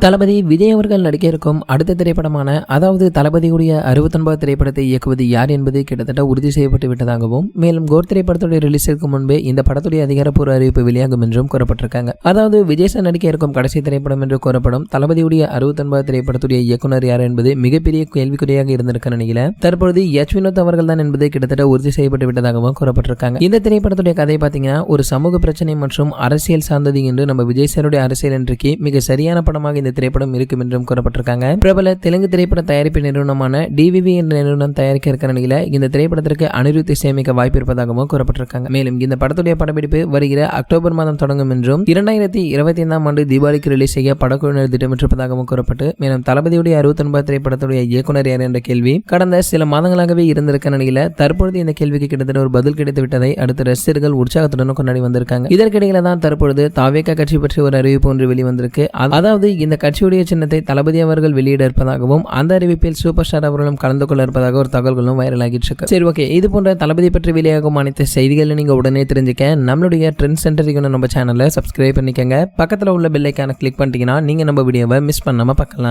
தளபதி விஜய் அவர்கள் நடிக்க இருக்கும் அடுத்த திரைப்படமான அதாவது தளபதியுடைய 69 திரைப்படத்தை இயக்குவது யார் என்பது கிட்டத்தட்ட உறுதி செய்யப்பட்டு விட்டதாகவும் மேலும் கோட் திரைப்படத்துடைய ரிலீஸிற்கு முன்பே இந்த படத்துடைய அதிகாரப்பூர்வ அறிவிப்பு வெளியாகும் என்றும் கூறப்பட்டிருக்காங்க. அதாவது விஜய் சார் நடிக்க இருக்கும் கடைசி திரைப்படம் என்று கூறப்படும் தளபதியுடைய 69 திரைப்படத்துடைய இயக்குனர் யார் என்பது மிகப்பெரிய கேள்விக்குறியாக இருந்திருக்க நிலையில தற்பொழுது எச் வினோத் அவர்கள் தான் என்பது கிட்டத்தட்ட உறுதி செய்யப்பட்டு விட்டதாகவும் கூறப்பட்டிருக்காங்க. இந்த திரைப்படத்துடைய கதை பாத்தீங்கன்னா ஒரு சமூக பிரச்சனை மற்றும் அரசியல் சார்ந்தது என்று நம்ம விஜய் சாருடைய அரசியல் இன்றைக்கு மிக சரியான படமாக இந்த திரைப்படம் இருக்கும் என்றும் கூறப்பட்டிருக்காங்க. பிரபல தெலுங்கு திரைப்பட தயாரிப்பு நிறுவனமான டிவிவி என்ற நிறுவனம் தயாரிக்க இருக்கிற நிலையில இந்த திரைப்படத்திற்கு அனிருத் இசையமைக்க வாய்ப்பு இருப்பதாகவும் கூறப்பட்டிருக்காங்க. மேலும் இந்த படத்துடைய படப்பிடிப்பு வருகிற அக்டோபர் மாதம் தொடங்கும் என்றும் 2025ஆம் ஆண்டு தீபாவளிக்கு ரிலீஸ் செய்ய படக்குழுவினர் திட்டமிட்டிருப்பதாகவும் கூறப்பட்டு மேலும் தளபதியுடைய 69 திரைப்படத்துடைய இயக்குனர் யார் என்ற கேள்வி கடந்த சில மாதங்களாகவே இருந்திருக்க நிலையில தற்பொழுது இந்த கேள்விக்கு கிட்டத்தட்ட ஒரு பதில் கிடைத்து விட்டதை அடுத்த ரசிகர்கள் உற்சாகத்துடன் கொண்டாடி வந்திருக்காங்க. இதற்கிடையில தான் தற்பொழுது தாவேகா கட்சி பற்றி ஒரு அறிவிப்பு ஒன்று வெளிவந்திருக்கு. அதாவது இந்த கட்சியுடைய சின்னத்தை தளபதி அவர்கள் வெளியிட இருப்பதாகவும் அந்த அறிவிப்பில் சூப்பர் ஸ்டார் அவர்களும் கலந்து கொள்ள இருப்பதாக ஒரு தகவல்களும் வைரல் ஆகிட்டு இருக்கு. சரி, ஓகே, இது போன்ற தளபதி பற்றி வெளியாகும் அனைத்து செய்திகளை நீங்க உடனே தெரிஞ்சுக்க நம்மளுடைய ட்ரெண்ட் சென்டர் நம்ம சேனலை சப்ஸ்கிரைப் பண்ணிக்கங்க. பக்கத்துல உள்ள பெல் ஐகானை கிளிக் பண்ணிட்டீங்கன்னா நீங்க நம்ம வீடியோவை மிஸ் பண்ணாம பார்க்கலாம்.